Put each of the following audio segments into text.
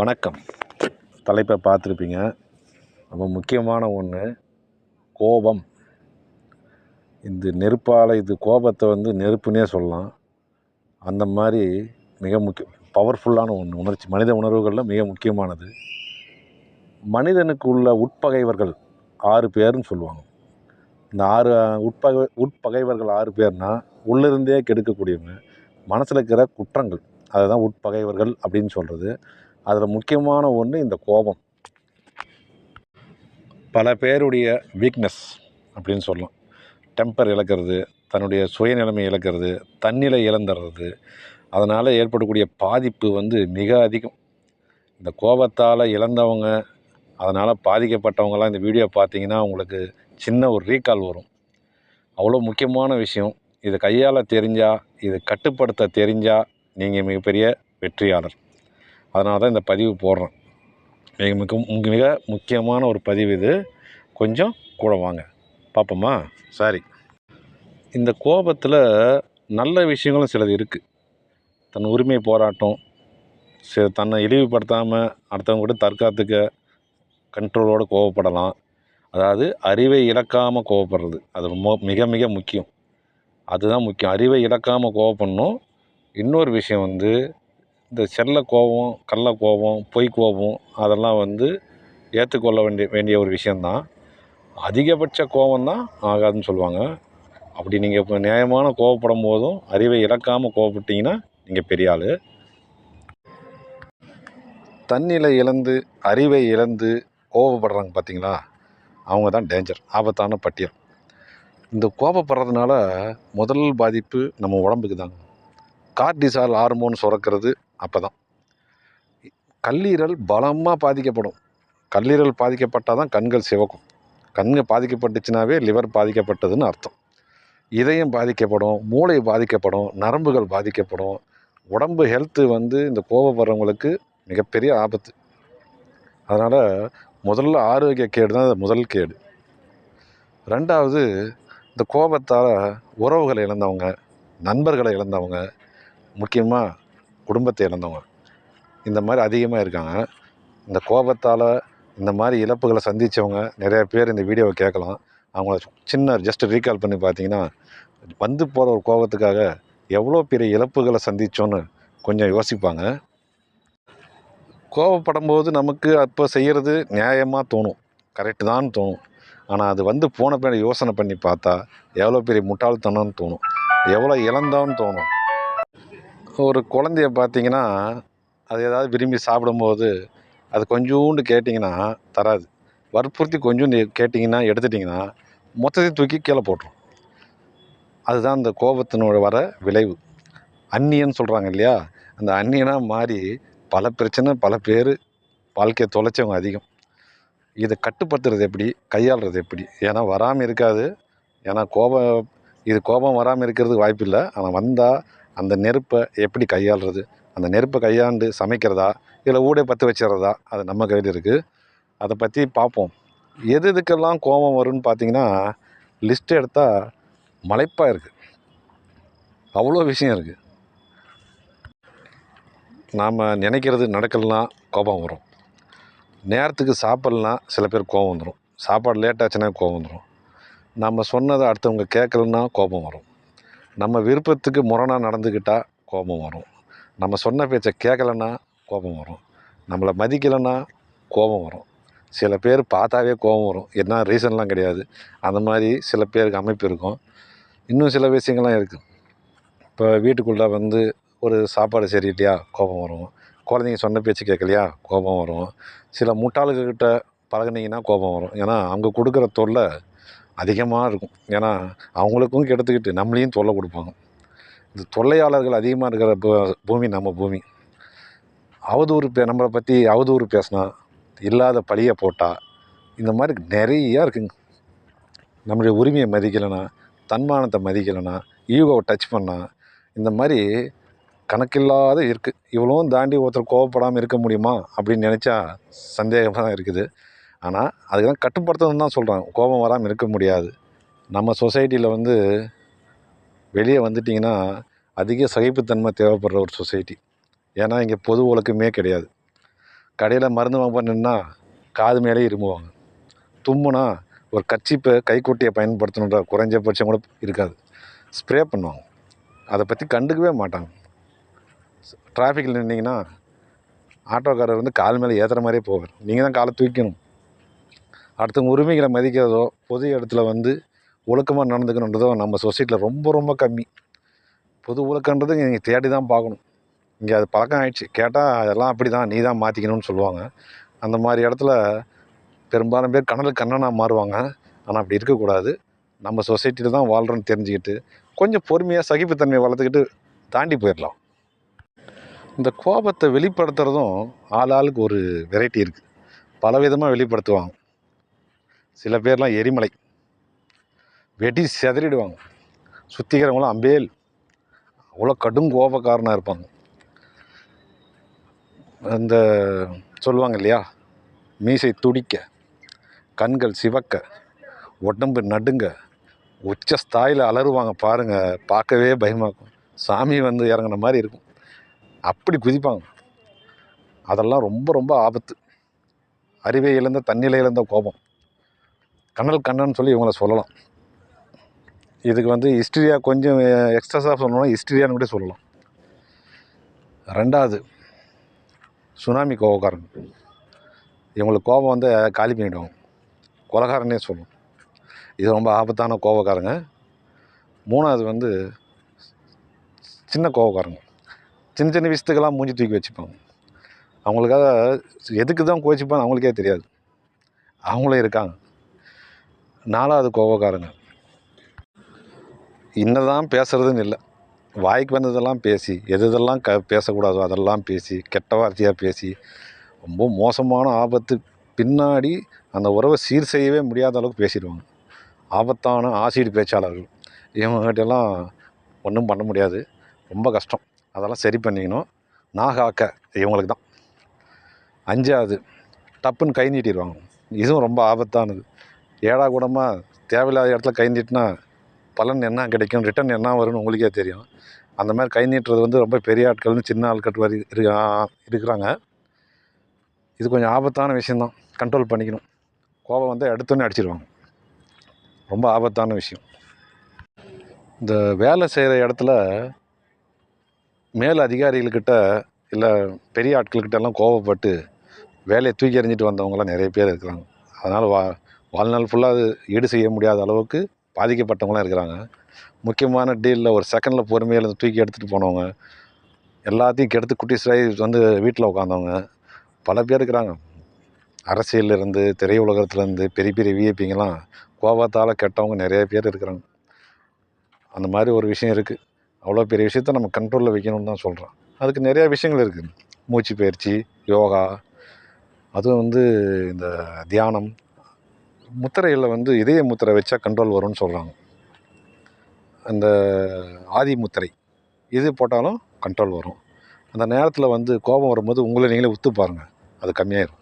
வணக்கம். தலைப்பை பார்த்துருப்பீங்க. ரொம்ப முக்கியமான ஒன்று கோபம். இது கோபத்தை நெருப்புன்னே சொல்லலாம். அந்த மாதிரி மிக பவர்ஃபுல்லான ஒன்று. மனித உணர்வுகளில் மிக முக்கியமானது. மனிதனுக்கு உள்ள உட்பகைவர்கள் 6 பேர்னு சொல்லுவாங்க. இந்த 6 உட்பகைவர்கள் 6 பேர்னால் உள்ளிருந்தே கெடுக்கக்கூடியவங்க. மனசில் இருக்கிற குற்றங்கள், அதை தான் உட்பகைவர்கள் அப்படின்னு சொல்கிறது. அதில் முக்கியமான ஒன்று இந்த கோபம். பல பேருடைய வீக்னஸ் அப்படின்னு சொல்லலாம். டெம்பர் இழக்கிறது, தன்னுடைய சுயநிலைமை இழக்கிறது, தன்னிலை இழந்துடுறது, அதனால் ஏற்படக்கூடிய பாதிப்பு மிக அதிகம். இந்த கோபத்தால் இழந்தவங்க, அதனால் பாதிக்கப்பட்டவங்களாம் இந்த வீடியோ பார்த்தீங்கன்னா உங்களுக்கு சின்ன ஒரு ரீகால் வரும். அவ்வளோ முக்கியமான விஷயம். இதை கையாள தெரிஞ்சால், இதை கட்டுப்படுத்த தெரிஞ்சால் நீங்கள் மிகப்பெரிய வெற்றியாளர். அதனால தான் இந்த பதிவு போடுறேன். மிக முக்கியமான ஒரு பதிவு இது. கொஞ்சம் கூட வாங்க பார்ப்போமா? சரி, இந்த கோபத்தில் நல்ல விஷயங்களும் சிலது இருக்குது. தன் உரிமை போராட்டம், தன்னை இழிவுபடுத்தாமல் அடுத்தவங்க கூட தற்காத்துக்க கண்ட்ரோலோடு கோவப்படலாம். அதாவது அறிவை இழக்காமல் கோவப்படுறது, அது மிக மிக முக்கியம். அதுதான் முக்கியம். அறிவை இழக்காமல் கோவப்படணும். இன்னொரு விஷயம் இந்த செல்ல கோபம், கள்ள கோபம், பொய் கோபம், அதெல்லாம் ஏற்றுக்கொள்ள வேண்டிய ஒரு விஷயந்தான். அதிகபட்ச கோபம் தான் ஆகாதுன்னு சொல்லுவாங்க. அப்படி நீங்கள் இப்போ நியாயமான கோவப்படும் போதும் அறிவை இழக்காமல் கோவப்பட்டீங்கன்னா நீங்கள் பெரிய ஆள். தன்னிலை இழந்து அறிவை இழந்து கோவப்படுறாங்க பார்த்தீங்களா, அவங்க தான் டேஞ்சர், ஆபத்தான பட்டியல். இந்த கோபப்படுறதுனால முதல் பாதிப்பு நம்ம உடம்புக்கு தாங்க. கார்டிசால் ஹார்மோன் சுரக்கிறது அப்போ தான். கல்லீரல் பலமாக பாதிக்கப்படும். கல்லீரல் பாதிக்கப்பட்டால் தான் கண்கள் சிவக்கும். கண்கள் பாதிக்கப்பட்டுச்சுனாவே லிவர் பாதிக்கப்பட்டதுன்னு அர்த்தம். இதயம் பாதிக்கப்படும், மூளை பாதிக்கப்படும், நரம்புகள் பாதிக்கப்படும். உடம்பு ஹெல்த்து இந்த கோபப்படுறவங்களுக்கு மிகப்பெரிய ஆபத்து. அதனால் முதல்ல ஆரோக்கிய கேடு தான் முதல் கேடு. ரெண்டாவது, இந்த கோபத்தால் உறவுகளை இழந்தவங்க, நண்பர்களை இழந்தவங்க, முக்கியமாக குடும்பத்தை இழந்தவங்க, இந்த மாதிரி அதிகமாக இருக்காங்க. இந்த கோபத்தால் இந்த மாதிரி இழப்புகளை சந்தித்தவங்க நிறைய பேர் இந்த வீடியோவை கேட்கலாம். அவங்கள சின்ன ஜஸ்ட் ரீகால் பண்ணி பார்த்தீங்கன்னா, போகிற ஒரு கோபத்துக்காக எவ்வளோ பெரிய இழப்புகளை சந்தித்தோன்னு கொஞ்சம் யோசிப்பாங்க. கோபப்படும் போது நமக்கு அப்போ செய்கிறது நியாயமாக தோணும், கரெக்டு தான் தோணும். ஆனால் அது போன பின்னாடி யோசனை பண்ணி பார்த்தா எவ்வளோ பெரிய முட்டாள்தனம்னு தோணும், எவ்வளோ இழந்தோன்னு தோணும். ஒரு குழந்தைய பார்த்தீங்கன்னா, அது ஏதாவது விரும்பி சாப்பிடும்போது அது கொஞ்சோண்டு கேட்டிங்கன்னா தராது. வற்புறுத்தி கொஞ்சம் கேட்டிங்கன்னா எடுத்துட்டிங்கன்னா மொத்தத்தையும் தூக்கி கீழே போட்டுரும். அதுதான் இந்த கோபத்தினோட வர விளைவு. அந்நியன்னு சொல்கிறாங்க இல்லையா, அந்த அந்நியனாக மாறி பல பிரச்சனை, பல பேர் வாழ்க்கையை தொலைச்சவங்க அதிகம். இதை கட்டுப்படுத்துறது எப்படி, கையாளுறது எப்படி? ஏன்னா வராமல் இருக்காது. ஏன்னா கோபம் வராமல் இருக்கிறதுக்கு வாய்ப்பு இல்லை. ஆனால் வந்தால் அந்த நெருப்பை எப்படி கையாளுறது, அந்த நெருப்பை கையாண்டு சமைக்கிறதா இல்லை ஊடே பற்ற வச்சிடறதா, அது நம்ம கையில் இருக்குது. அதை பற்றி பார்ப்போம். எதுக்கெல்லாம் கோபம் வரும்னு பார்த்தீங்கன்னா, லிஸ்ட்டு எடுத்தால் மலைப்பாக இருக்குது, அவ்வளோ விஷயம் இருக்குது. நாம் நினைக்கிறது நடக்கலாம் கோபம் வரும். நேரத்துக்கு சாப்பிட்லாம் சில பேர் கோபம் வந்துடும். சாப்பாடு லேட் ஆச்சுன்னா கோபம் வந்துடும். நம்ம சொன்னதை அடுத்தவங்க கேட்கலன்னா கோபம் வரும். நம்ம விருப்பத்துக்கு முரணாக நடந்துக்கிட்டால் கோபம் வரும். நம்ம சொன்ன பேச்சை கேட்கலன்னா கோபம் வரும். நம்மளை மதிக்கலைன்னா கோபம் வரும். சில பேர் பார்த்தாவே கோபம் வரும், என்ன ரீசன்லாம் கிடையாது. அந்த மாதிரி சில பேருக்கு அமைப்பு இருக்கும். இன்னும் சில விஷயங்கள்லாம் இருக்குது. இப்போ வீட்டுக்குள்ளே ஒரு சாப்பாடு சரியில்லையா கோபம் வரும். குழந்தைங்க சொன்ன பேச்சு கேட்கலையா கோபம் வரும். சில முட்டாள்கிட்ட பழகுனீங்கன்னா கோபம் வரும். ஏன்னா அவங்க கொடுக்குற தொல்லை அதிகமாக இருக்கும். ஏன்னா அவங்களுக்கும் கெடுத்துக்கிட்டு நம்மளையும் தொல்லை கொடுப்பாங்க. இந்த தொல்லையாளர்கள் அதிகமாக இருக்கிற பூமி நம்ம பூமி. நம்மளை பற்றி அவதூறு பேசினா, இல்லாத பழியை போட்டால், இந்த மாதிரி நிறையா இருக்குங்க. நம்மளுடைய உரிமையை மதிக்கலைன்னா, தன்மானத்தை மதிக்கலைன்னா, ஈகோவை டச் பண்ணால், இந்த மாதிரி கணக்கில்லாத இருக்குது. இவ்வளவும் தாண்டி ஒருத்தர் கோவப்படாமல் இருக்க முடியுமா அப்படின்னு நினச்சா சந்தேகமாக தான் இருக்குது. ஆனால் அதுதான் கட்டுப்படுத்தணும்னு தான் சொல்கிறேன். கோபம் வராமல் இருக்க முடியாது. நம்ம சொசைட்டியில் வெளியே வந்துட்டிங்கன்னா அதிக சகிப்புத்தன்மை தேவைப்படுற ஒரு சொசைட்டி. ஏன்னா இங்கே பொது ஒழுக்கமே கிடையாது. கடையில் மருந்து வாங்க நின்னா காது மேலே இருமுவாங்க. தும்முனா ஒரு கர்ச்சீப்பை கைக்குட்டையை பயன்படுத்தணுன்ற குறைஞ்சபட்சம் கூட இருக்காது. ஸ்ப்ரே பண்ணுவாங்க. அதை பற்றி கண்டுக்கவே மாட்டாங்க. டிராஃபிக்கில் நின்னீங்கன்னா ஆட்டோக்காரர் வந்து கால் மேலே ஏற்றுற மாதிரியே போவார். நீங்கள் தான் காலை தூக்கணும். அடுத்தவங்க உரிமைகளை மதிக்கிறதோ பொது இடத்துல வந்து ஒழுக்கமாக நடந்துக்கணுன்றதோ நம்ம சொசைட்டியில் ரொம்ப ரொம்ப கம்மி. பொது ஒழுக்கன்றது நீங்கள் தேடி தான் பார்க்கணும். இங்கே அது பழக்கம் ஆயிடுச்சு. கேட்டால் அதெல்லாம் அப்படி தான், நீ தான் மாற்றிக்கணும்னு சொல்லுவாங்க. அந்த மாதிரி இடத்துல பெரும்பாலும் பேர் கனலுக்கு கண்ணனாக மாறுவாங்க. ஆனால் அப்படி இருக்கக்கூடாது. நம்ம சொசைட்டியில் தான் வாழ்கிறோன்னு தெரிஞ்சுக்கிட்டு கொஞ்சம் பொறுமையாக சகிப்புத்தன்மையை வளர்த்துக்கிட்டு தாண்டி போயிடலாம். இந்த கோபத்தை வெளிப்படுத்துறதும் ஆளுக்கு ஒரு வெரைட்டி இருக்குது. பலவிதமாக வெளிப்படுத்துவாங்க. சில பேர்லாம் எரிமலை வெடி செதறிடுவாங்க. சுற்றிக்கிறவங்களாம் அம்பேல் அவ்வளோ கடும் கோபக்காரனாக இருப்பாங்க. அந்த சொல்லுவாங்க இல்லையா, மீசை துடிக்க, கண்கள் சிவக்க, உடம்பு நடுங்க, உச்ச ஸ்தாயில் அலறுவாங்க பாருங்கள். பார்க்கவே பயமாக்கும். சாமி வந்து இறங்கின மாதிரி இருக்கும். அப்படி குதிப்பாங்க. அதெல்லாம் ரொம்ப ரொம்ப ஆபத்து. அறிவை இழந்த தன்னிலை இழந்த கோபம். கனல் கண்ணன்னு சொல்லி இவங்கள சொல்லலாம். இதுக்கு வந்து ஹிஸ்ட்ரியா கொஞ்சம் எக்ஸ்ட்ராஸாக சொல்லணும்னா ஹிஸ்ட்ரியான்னு கூட சொல்லலாம். ரெண்டாவது சுனாமி கோபக்காரங்க. இவங்களுக்கு கோபம் வந்து காலி பண்ணிவிடுவாங்க. கொலகாரனே சொல்லணும். இது ரொம்ப ஆபத்தான கோபக்காரங்க. மூணாவது வந்து சின்ன கோபக்காரங்க. சின்ன சின்ன விஷயத்துக்கெல்லாம் மூஞ்சி தூக்கி வச்சுப்பாங்க. அவங்களுக்காக எதுக்கு தான் கோச்சிப்பான்னு அவங்களுக்கே தெரியாது. அவங்களே இருக்காங்க. நாலாவது கோபக்காரங்க. இன்னதான் பேசுகிறதுன்னு இல்லை, வாய்க்கு வந்ததெல்லாம் பேசி எதெல்லாம் பேசக்கூடாதோ அதெல்லாம் பேசி கெட்ட வார்த்தையாக பேசி ரொம்ப மோசமான ஆபத்து பின்னாடி அந்த உறவை சீர் செய்யவே முடியாத அளவுக்கு பேசிடுவாங்க. ஆபத்தான ஆசிட் பேச்சாளர்கள். இவங்ககிட்டெல்லாம் ஒன்றும் பண்ண முடியாது. ரொம்ப கஷ்டம். அதெல்லாம் சரி பண்ணிக்கணும். நாகாக்க இவங்களுக்கு தான். அஞ்சாவது டப்புன்னு கை நீட்டிடுவாங்க. இதுவும் ரொம்ப ஆபத்தானது. ஏடா கூடமாக தேவையில்லாத இடத்துல கை நீட்டினா பலன் என்ன கிடைக்கும், ரிட்டன் என்ன வரும்னு உங்களுக்கே தெரியும். அந்த மாதிரி கை நீட்டுறது வந்து ரொம்ப பெரிய ஆட்கள்னு சின்ன ஆட்கள் வரி இருக்கிறாங்க. இது கொஞ்சம் ஆபத்தான விஷயந்தான். கண்ட்ரோல் பண்ணிக்கணும். கோபம் வந்து எடுத்தோன்னே அடிச்சிடுவாங்க. ரொம்ப ஆபத்தான விஷயம். இந்த வேலை செய்கிற இடத்துல மேல் அதிகாரிகள்கிட்ட இல்லை பெரிய ஆட்கள்கிட்டலாம் கோபப்பட்டு வேலையை தூக்கி எறிஞ்சிட்டு வந்தவங்களாம் நிறைய பேர் இருக்கிறாங்க. அதனால் வாழ்நாள் ஃபுல்லாக அது ஈடு செய்ய முடியாத அளவுக்கு பாதிக்கப்பட்டவங்களாம் இருக்கிறாங்க. முக்கியமான டீலில் ஒரு செகண்டில் பொறுமையில் தூக்கி எடுத்துகிட்டு போனவங்க, எல்லாத்தையும் கெடுத்து குட்டிஸ்ராய் வந்து வீட்டில் உட்காந்தவங்க பல பேர் இருக்கிறாங்க. அரசியலிருந்து திரையுலகத்துலேருந்து பெரிய பெரிய விஐபிங்கெல்லாம் கோபத்தால் கெட்டவங்க நிறைய பேர் இருக்கிறாங்க. அந்த மாதிரி ஒரு விஷயம் இருக்குது. அவ்வளோ பெரிய விஷயத்த நம்ம கண்ட்ரோலில் வைக்கணும்னு தான் சொல்கிறோம். அதுக்கு நிறையா விஷயங்கள் இருக்குது. மூச்சு பயிற்சி, யோகா, அதுவும் வந்து இந்த தியானம், முத்திரைகளில் வந்து இதய முத்திரை வச்சா கண்ட்ரோல் வரும்னு சொல்கிறாங்க. அந்த ஆதி முத்திரை இது போட்டாலும் கண்ட்ரோல் வரும். அந்த நேரத்தில் வந்து கோபம் வரும்போது உங்களை நீங்களே உத்து பாருங்கள், அது கம்மியாயிடும்.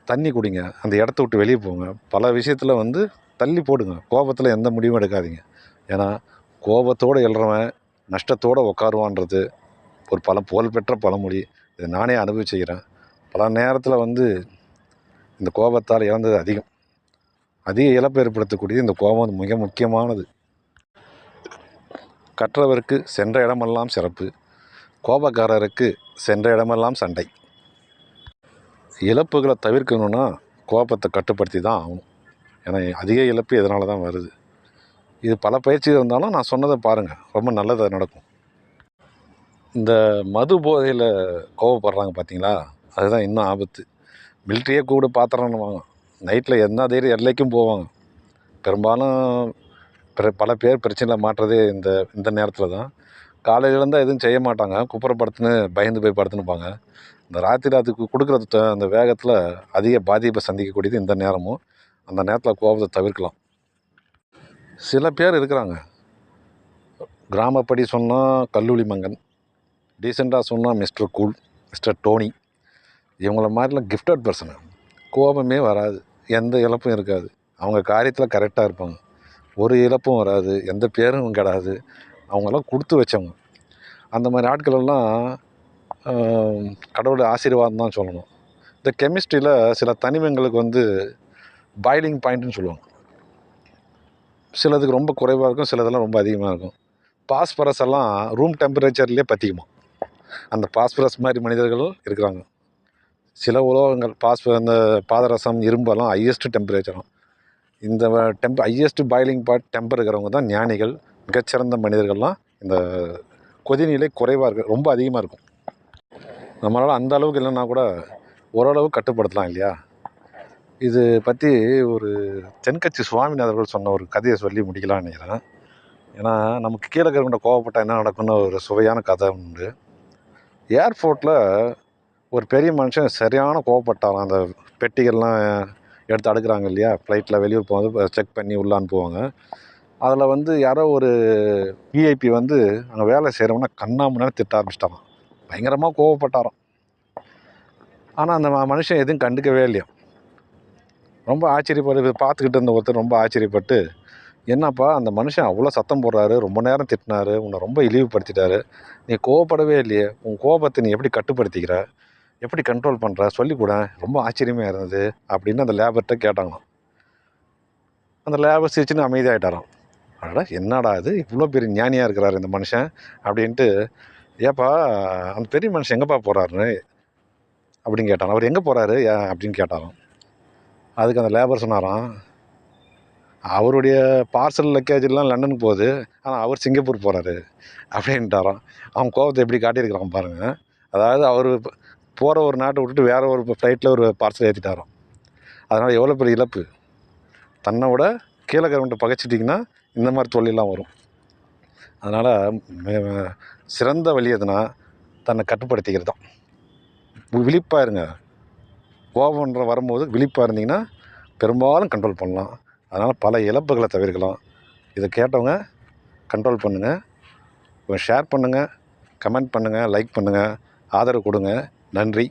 தண்ணி குடிங்க, அந்த இடத்த விட்டு வெளியே போங்க. பல விஷயத்தில் வந்து தள்ளி போடுங்க. கோபத்தில் எந்த முடிவும் எடுக்காதீங்க. ஏன்னா கோபத்தோடு எழுறவன் நஷ்டத்தோடு உட்காருவான்றது ஒரு புகழ்பெற்ற பழமொழி. இதை நானே அனுபவிச்சுக்கிறேன். பல நேரத்தில் வந்து இந்த கோபத்தால் இழந்தது அதிக இழப்பு ஏற்படுத்தக்கூடியது இந்த கோபம் மிக முக்கியமானது. கற்றவருக்கு சென்ற இடமெல்லாம் சிறப்பு, கோபக்காரருக்கு சென்ற இடமெல்லாம் சண்டை. இழப்புகளை தவிர்க்கணுன்னா கோபத்தை கட்டுப்படுத்தி தான் ஆகணும். ஏன்னா அதிக இழப்பு இதனால தான் வருது. இது பல பயிற்சிகள் இருந்தாலும் நான் சொன்னதை பாருங்கள், ரொம்ப நல்லதாக நடக்கும். இந்த மது போதையில் கோவப்படுறாங்க பார்த்தீங்களா, அதுதான் இன்னும் ஆபத்து. மிலிட்ரியே கூட பாத்திரம்னுவாங்க. நைட்டில் என்ன தைரியம் எல்லைக்கும் போவாங்க. பெரும்பாலும் பல பேர் பிரச்சனையில் மாட்டுறதே இந்த நேரத்தில் தான். காலையில் இருந்தால் எதுவும் செய்ய மாட்டாங்க, குப்புறப்படுத்துன்னு பயந்து போய் படுத்துனுப்பாங்க. இந்த ராத்திரி அதுக்கு கொடுக்குற அந்த வேகத்தில் அதிக பாதிப்பை சந்திக்கக்கூடியது இந்த நேரமும். அந்த நேரத்தில் கோபத்தை தவிர்க்கலாம். சில பேர் இருக்கிறாங்க, கிராமப்படி சொன்னால் கல்லூரி மங்கன், டீசெண்டாக சொன்னால் மிஸ்டர் கூல், மிஸ்டர் டோனி. இவங்கள மாதிரிலாம் கிஃப்டட் பர்சனு. கோபமே வராது, எந்த இழப்பும் இருக்காது. அவங்க காரியத்தில் கரெக்டாக இருப்பாங்க. ஒரு இழப்பும் வராது, எந்த பேரும் கிடாது. அவங்கெல்லாம் கொடுத்து வச்சவங்க. அந்த மாதிரி ஆட்களெல்லாம் கடவுள் ஆசீர்வாதம் தான் சொல்லணும். இந்த கெமிஸ்ட்ரியில் சில தனிமங்களுக்கு வந்து பாய்லிங் பாயிண்ட்டுன்னு சொல்லுவாங்க. சிலதுக்கு ரொம்ப குறைவாக இருக்கும், சிலதெல்லாம் ரொம்ப அதிகமாக இருக்கும். பாஸ்பரஸ் எல்லாம் ரூம் டெம்பரேச்சர்லேயே பற்றிக்குமா. அந்த பாஸ்பரஸ் மாதிரி மனிதர்கள் இருக்கிறாங்க. சில உலோகங்கள் இந்த பாதரசம், இரும்பெல்லாம் ஹையஸ்ட் டெம்பரேச்சரும். இந்த ஹையஸ்ட் பாய்லிங் டெம்பர் இருக்கிறவங்க தான் ஞானிகள், மிகச்சிறந்த மனிதர்கள்லாம். இந்த கொதிநிலை குறைவாக இருக்குது, ரொம்ப அதிகமாக இருக்கும். நம்மளால் அந்த அளவுக்கு இல்லைன்னா கூட ஓரளவு கட்டுப்படுத்தலாம் இல்லையா? இது பற்றி ஒரு தென்கட்சி சுவாமிநாதர்கள் சொன்ன ஒரு கதையை சொல்லி முடிக்கலாம்னு நினைக்கிறேன். ஏன்னா நமக்கு கீழே இருக்கிறவங்க கோவப்பட்டால் என்ன நடக்கும்னு ஒரு சுவையான கதை உண்டு. ஏர்போர்ட்டில் ஒரு பெரிய மனுஷன் சரியான கோவப்பட்டாராம். அந்த பெட்டிகள்லாம் எடுத்து அடுக்குறாங்க இல்லையா, ஃப்ளைட்டில் வெளியூர் போகும்போது செக் பண்ணி உள்ளே அனுப்புவாங்க. அதில் வந்து யாரோ ஒரு விஐபி வந்து அங்கே வேலை செய்கிறவங்கன்னா கண்ணாமண்ணு திட்ட ஆரம்பிச்சிட்டாராம். பயங்கரமாக கோவப்பட்டாராம். ஆனால் அந்த மனுஷன் எதுவும் கண்டுக்கவே இல்லையா. ரொம்ப ஆச்சரியப்பட்டு பார்த்துக்கிட்டு இருந்த ஒருத்தர் ரொம்ப ஆச்சரியப்பட்டு, என்னப்பா அந்த மனுஷன் அவ்வளோ சத்தம் போடுறாரு, ரொம்ப நேரம் திட்டினாரு, உன்னை ரொம்ப இழிவுபடுத்திட்டாரு, நீ கோவப்படவே இல்லையே, உன் கோபத்தை நீ எப்படி கட்டுப்படுத்திக்கிற, எப்படி கண்ட்ரோல் பண்ணுற, சொல்லிக்கூட, ரொம்ப ஆச்சரியமாக இருந்தது அப்படின்னு அந்த லேபர்கிட்ட கேட்டாங்களாம். அந்த லேபர் சிரிச்சுன்னு அமைதியாகிட்டாராம். அடடா என்னடா இது, இவ்வளோ பெரிய ஞானியாக இருக்கிறாரு இந்த மனுஷன் அப்படின்ட்டு, ஏப்பா அந்த பெரிய மனுஷன் எங்கேப்பா போகிறாருன்னு அப்படின்னு கேட்டான். அவர் எங்கே போகிறாரு அப்படின்னு கேட்டாராம். அதுக்கு அந்த லேபர் சொன்னாராம், அவருடைய பார்சல் லக்கேஜெல்லாம் லண்டனுக்கு போகுது, ஆனால் அவர் சிங்கப்பூர் போகிறாரு அப்படின்ட்டாராம். அவன் கோபத்தை எப்படி காட்டியிருக்கிறான் பாருங்கள். அதாவது அவர் போகிற ஒரு நாட்டை விட்டுட்டு வேற ஒரு ஃப்ளைட்டில் ஒரு பார்சல் ஏற்றிட்டாராம். அதனால் எவ்வளோ பெரிய இழப்பு. தன்னை விட கீழே இருக்கிறவன்ட்ட பகைச்சிட்டிங்கன்னா இந்த மாதிரி தொல்லையெல்லாம் வரும். அதனால் சிறந்த வழி எதுனா தன்னை கட்டுப்படுத்திக்கிறது தான். விழிப்பாக இருங்க. கோபம்ன்ற வரும்போது விழிப்பாக இருந்தீங்கன்னா பெரும்பாலும் கண்ட்ரோல் பண்ணலாம். அதனால் பல இழப்புகளை தவிர்க்கலாம். இதை கேட்டவங்க கண்ட்ரோல் பண்ணுங்கள், ஷேர் பண்ணுங்கள், கமெண்ட் பண்ணுங்கள், லைக் பண்ணுங்கள், ஆதரவு கொடுங்க. நன்றி.